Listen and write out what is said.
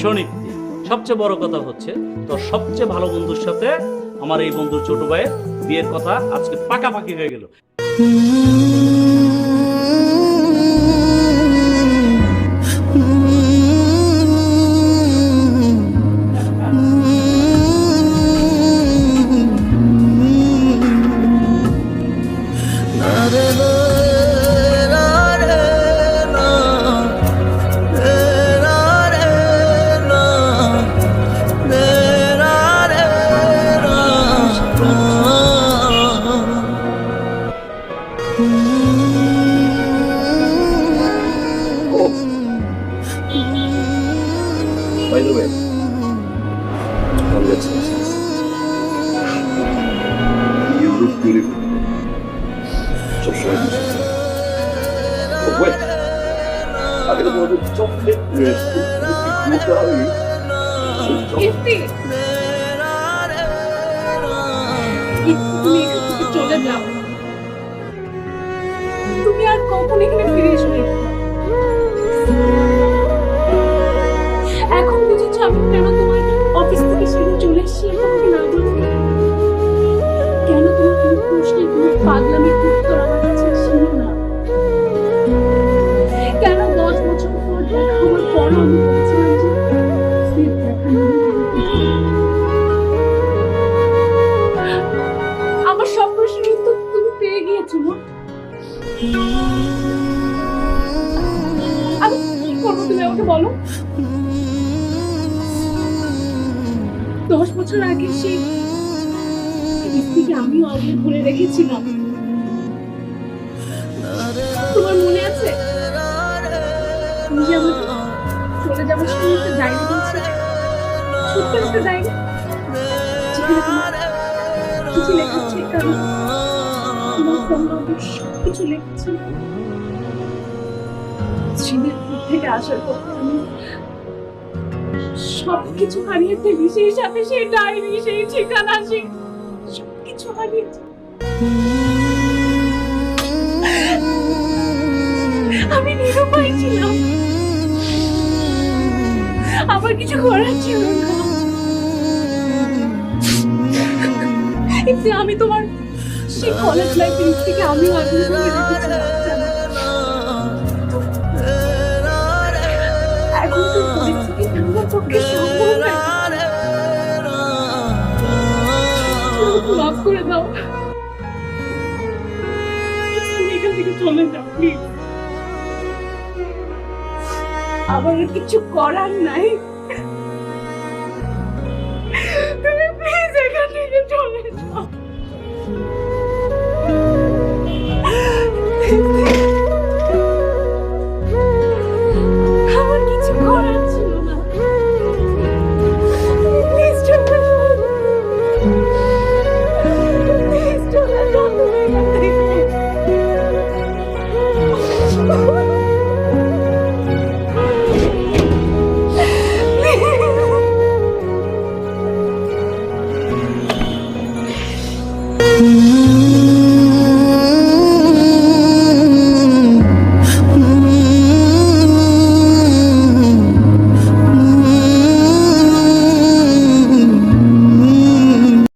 শোনিত্তি, সবচেয়ে বড় কথা হচ্ছে তোর সবচেয়ে ভালো বন্ধুর সাথে আমার এই বন্ধুর ছোট ভাইয়ের বিয়ের কথা আজকে পাকাপাকি হয়ে গেল। By the way, congratulations. You look beautiful. So short. Oh wait. আগে তো বলতে চকলেট ড্রেস ইফতি, তুমি এখান থেকে চলে যাও। তুমি আর কখন এখানে ফিরে এসো না। এখন বুঝেছ আমি কেন তোমার অফিস থেকে সেদিন চলে এসেছি তোমাকে না বলতে। কেন তুমি কোনো প্রশ্নের কোনো পাগলামির উত্তর আমার কাছে ছিল না। কেন 10 বছর পর দেখা হওয়ার পরও আমি বলেছিলাম যে ফের দেখা নেই। আমার সব প্রশ্নের উত্তর তুমি পেয়ে গিয়েছো না। আমি কি করবো তুমি আমাকে বলো। 10 বছর আগে সেই স্ত্রীকে আমিও আগে ভুলে রেখেছিলাম। তোমার মনে আছে তুমি যে আমাকে চলে যাবার সময় একটা ডায়েরি দিয়েছিলে, ছোট্ট একটা ডায়েরি যেখানে তোমার কিছু লেখা ছিল, তোমার ফোন নম্বর সবকিছু লেখছিল। শ্রীদেবপুর থেকে আসার পর আমি সবকিছু হারিয়ে ফেলি, সেই সাথে সেই ডায়েরি, সেই ঠিকানা, সেই সবকিছু হারিয়েছি। আমি নিরুপায় ছিলাম, আমার কিছু করার ছিল না। আমি তোমার সেই কলেজ লাইফের থেকে আমিও আগে ভুলে রেখেছিলাম। এখন তো পরিস্থিতি আমার পক্ষে সম্ভব না। মাফ করে দাও, তুমি এখান থেকে চলে যাও প্লিজ। আমার আর কিছু করার নাই, তুমি প্লিজ এখান থেকে চলে যাও।